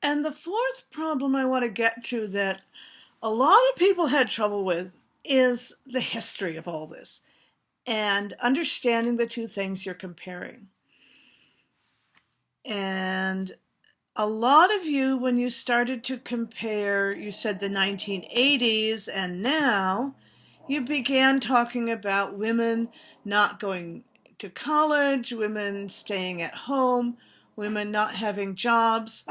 And the fourth problem I want to get to that a lot of people had trouble with is the history of all this and understanding the two things you're comparing. And a lot of you, when you started to compare, you said the 1980s and now, you began talking about women not going to college, women staying at home, women not having jobs.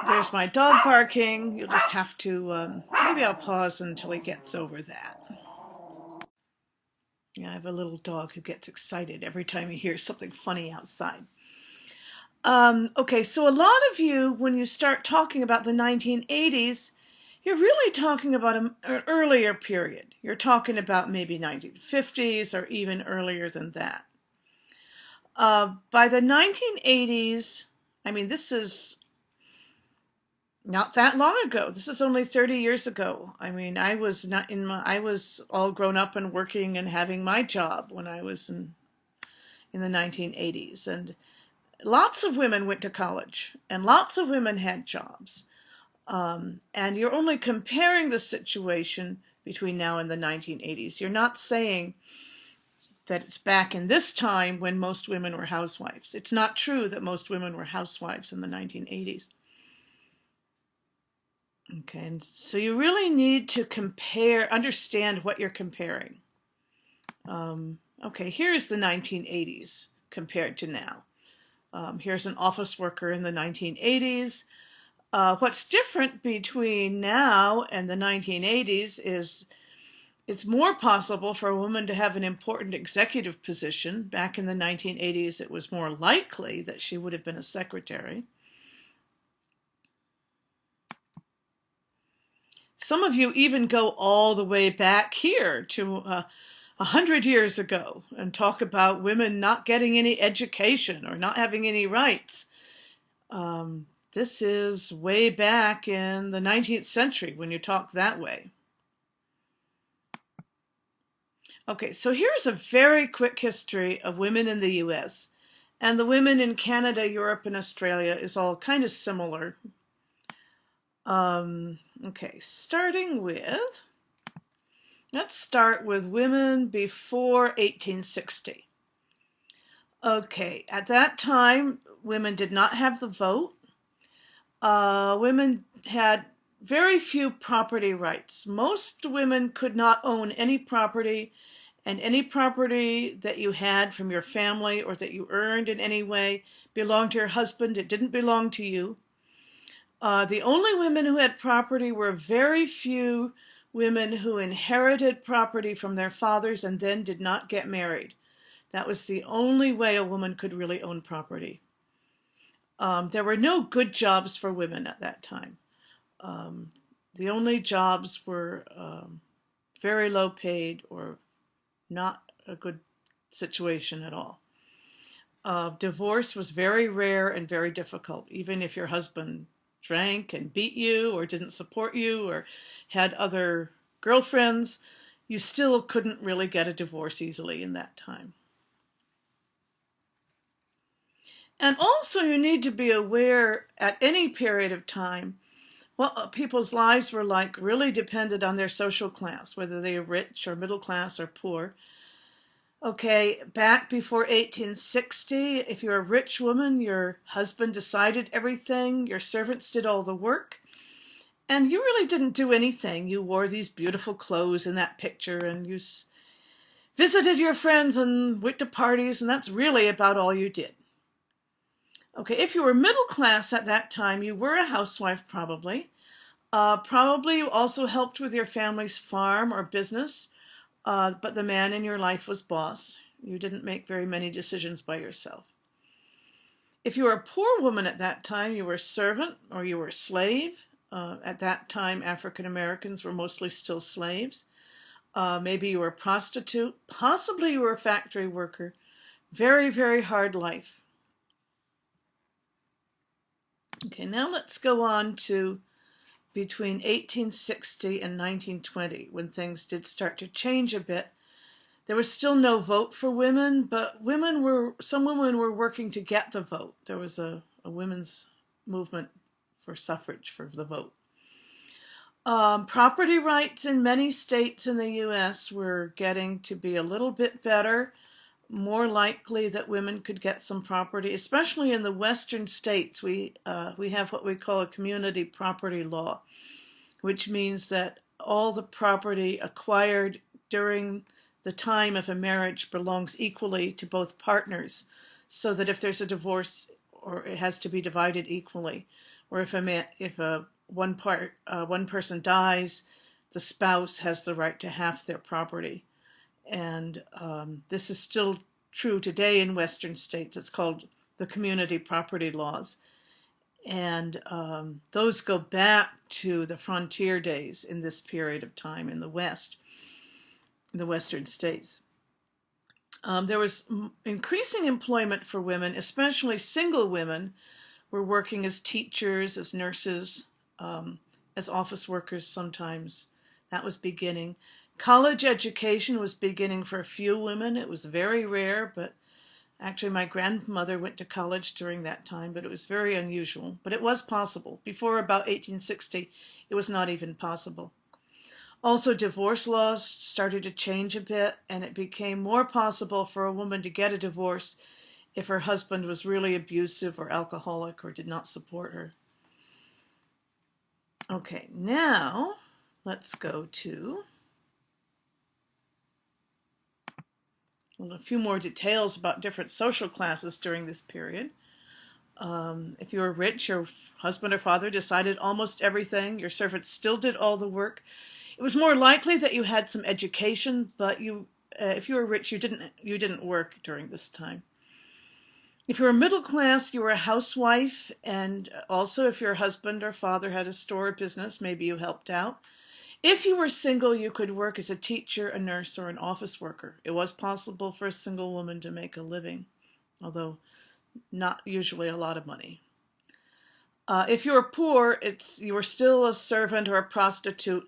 There's my dog barking. You'll just have to, maybe I'll pause until he gets over that. Yeah, I have a little dog who gets excited every time he hears something funny outside. Okay, so a lot of you, when you start talking about the 1980s, you're really talking about an earlier period. You're talking about maybe 1950s or even earlier than that. By the 1980s, I mean, this is not that long ago. This is only 30 years ago. I mean, I was all grown up and working and having my job when I was in the 1980s. And lots of women went to college and lots of women had jobs. And you're only comparing the situation between now and the 1980s. You're not saying that it's back in this time when most women were housewives. It's not true that most women were housewives in the 1980s. Okay, and so you really need to understand what you're comparing. Okay, here's the 1980s compared to now. Here's an office worker in the 1980s. What's different between now and the 1980s is it's more possible for a woman to have an important executive position. Back in the 1980s, it was more likely that she would have been a secretary. Some of you even go all the way back here to 100 years ago and talk about women not getting any education or not having any rights. This is way back in the 19th century when you talk that way. Okay, so here's a very quick history of women in the US. And the women in Canada, Europe, and Australia is all kind of similar. Okay, let's start with women before 1860. Okay, at that time, women did not have the vote. Women had very few property rights. Most women could not own any property, and any property that you had from your family or that you earned in any way belonged to your husband. It didn't belong to you. The only women who had property were very few women who inherited property from their fathers and then did not get married. That was the only way a woman could really own property. There were no good jobs for women at that time. The only jobs were very low paid or not a good situation at all. Divorce was very rare and very difficult. Even if your husband drank and beat you or didn't support you or had other girlfriends, you still couldn't really get a divorce easily in that time. And also you need to be aware at any period of time what people's lives were like really depended on their social class, whether they were rich or middle class or poor. Okay, back before 1860, if you're a rich woman, your husband decided everything, your servants did all the work, and you really didn't do anything. You wore these beautiful clothes in that picture, and you visited your friends and went to parties, and that's really about all you did. Okay, if you were middle class at that time, you were a housewife probably. Probably you also helped with your family's farm or business. But the man in your life was boss. You didn't make very many decisions by yourself. If you were a poor woman at that time, you were a servant or you were a slave. At that time, African Americans were mostly still slaves. Maybe you were a prostitute. Possibly you were a factory worker. Very, very hard life. Okay, now let's go on to between 1860 and 1920, when things did start to change a bit. There was still no vote for women, but some women were working to get the vote. There was a women's movement for suffrage, for the vote. Property rights in many states in the U.S. were getting to be a little bit better, more likely that women could get some property, especially in the western states. We have what we call a community property law, which means that all the property acquired during the time of a marriage belongs equally to both partners, so that if there's a divorce, or it has to be divided equally, or if one person dies, the spouse has the right to half their property. And this is still true today in Western states. It's called the community property laws. And those go back to the frontier days in this period of time in the West, in the Western states. There was increasing employment for women, especially single women were working as teachers, as nurses, as office workers sometimes. That was beginning. College education was beginning for a few women. It was very rare, but actually my grandmother went to college during that time, but it was very unusual. But it was possible. Before about 1860, it was not even possible. Also, divorce laws started to change a bit, and it became more possible for a woman to get a divorce if her husband was really abusive or alcoholic or did not support her. Okay, now let's go to a few more details about different social classes during this period. If you were rich, your husband or father decided almost everything. Your servants still did all the work. It was more likely that you had some education, but if you were rich, you didn't work during this time. If you were middle class, you were a housewife, and also if your husband or father had a store or business, maybe you helped out. If you were single, you could work as a teacher, a nurse, or an office worker. It was possible for a single woman to make a living, although not usually a lot of money. If you were poor, you were still a servant or a prostitute.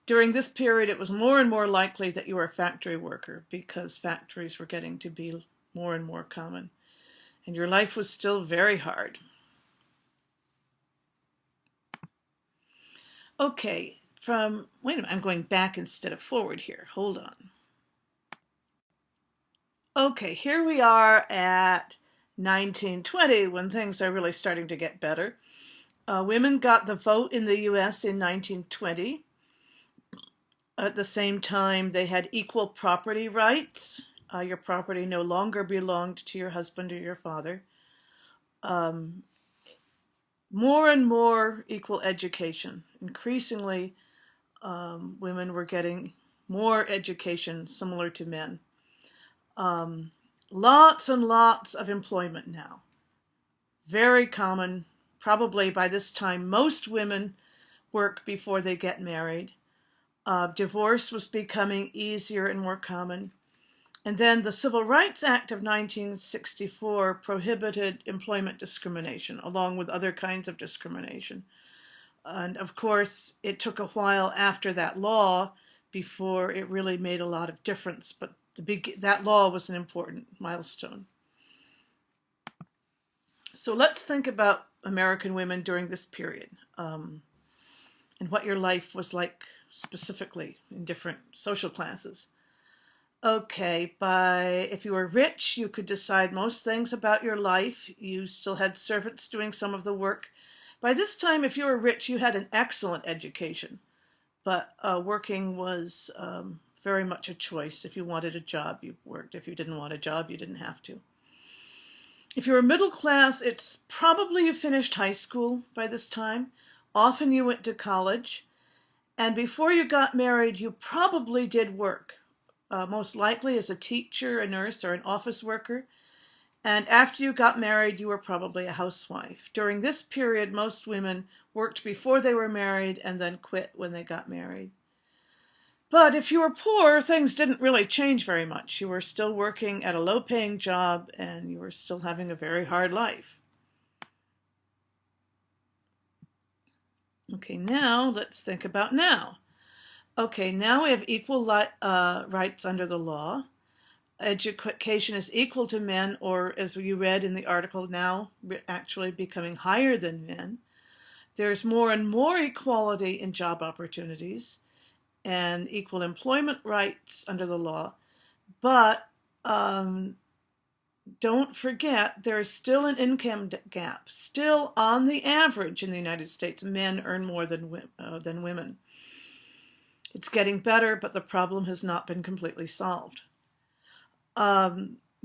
During this period, it was more and more likely that you were a factory worker because factories were getting to be more and more common. And your life was still very hard. Okay, wait a minute, I'm going back instead of forward here. Hold on. Okay, here we are at 1920 when things are really starting to get better. Women got the vote in the U.S. in 1920. At the same time, they had equal property rights. Your property no longer belonged to your husband or your father. More and more equal education. Increasingly, women were getting more education similar to men. Lots and lots of employment now. Very common. Probably by this time, most women work before they get married. Divorce was becoming easier and more common. And then the Civil Rights Act of 1964 prohibited employment discrimination, along with other kinds of discrimination. And of course, it took a while after that law before it really made a lot of difference, but that law was an important milestone. So let's think about American women during this period, and what your life was like specifically in different social classes. Okay, if you were rich, you could decide most things about your life. You still had servants doing some of the work. By this time, if you were rich, you had an excellent education, but working was very much a choice. If you wanted a job, you worked. If you didn't want a job, you didn't have to. If you were middle class, it's probably you finished high school by this time. Often you went to college. And before you got married, you probably did work. Most likely as a teacher, a nurse, or an office worker. And after you got married, you were probably a housewife. During this period, most women worked before they were married and then quit when they got married. But if you were poor, things didn't really change very much. You were still working at a low-paying job and you were still having a very hard life. Okay, now let's think about now. Okay, now we have equal rights under the law. Education is equal to men, or as you read in the article, now actually becoming higher than men. There's more and more equality in job opportunities and equal employment rights under the law, but don't forget there is still an income gap. Still, on the average in the United States, men earn more than women. It's getting better, but the problem has not been completely solved.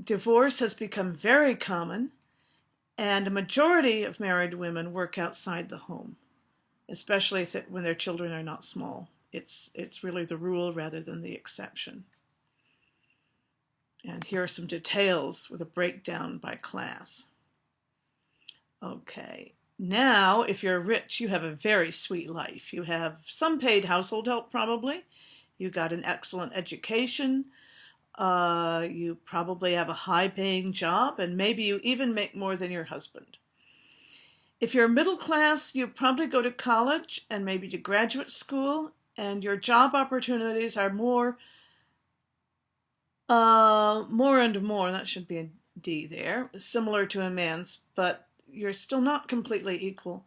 Divorce has become very common, and a majority of married women work outside the home, especially when their children are not small. It's really the rule rather than the exception. And here are some details with a breakdown by class. Okay, now if you're rich, you have a very sweet life. You have some paid household help probably. You got an excellent education. You probably have a high-paying job, and maybe you even make more than your husband. If you're middle class, you probably go to college and maybe to graduate school, and your job opportunities are more and more, that should be a D there, similar to a man's, but you're still not completely equal.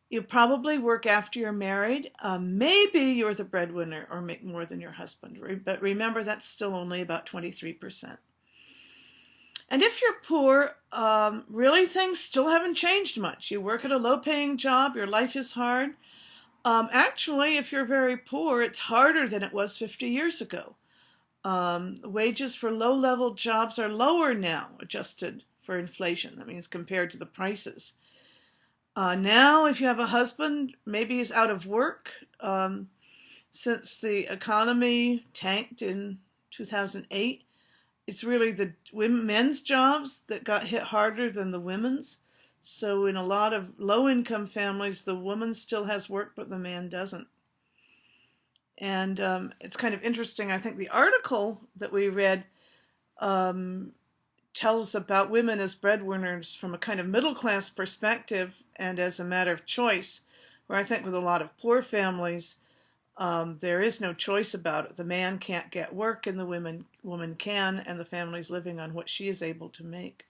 You probably work after you're married. Maybe you're the breadwinner or make more than your husband, but remember that's still only about 23%. And if you're poor, really things still haven't changed much. You work at a low-paying job, your life is hard. Actually, if you're very poor, it's harder than it was 50 years ago. Wages for low-level jobs are lower now, adjusted for inflation. That means compared to the prices. Now, if you have a husband, maybe he's out of work since the economy tanked in 2008. It's really the men's jobs that got hit harder than the women's. So in a lot of low-income families, the woman still has work, but the man doesn't. And it's kind of interesting. I think the article that we read tells about women as breadwinners from a kind of middle-class perspective and as a matter of choice, where I think with a lot of poor families, there is no choice about it. The man can't get work and the woman can, and the family's living on what she is able to make.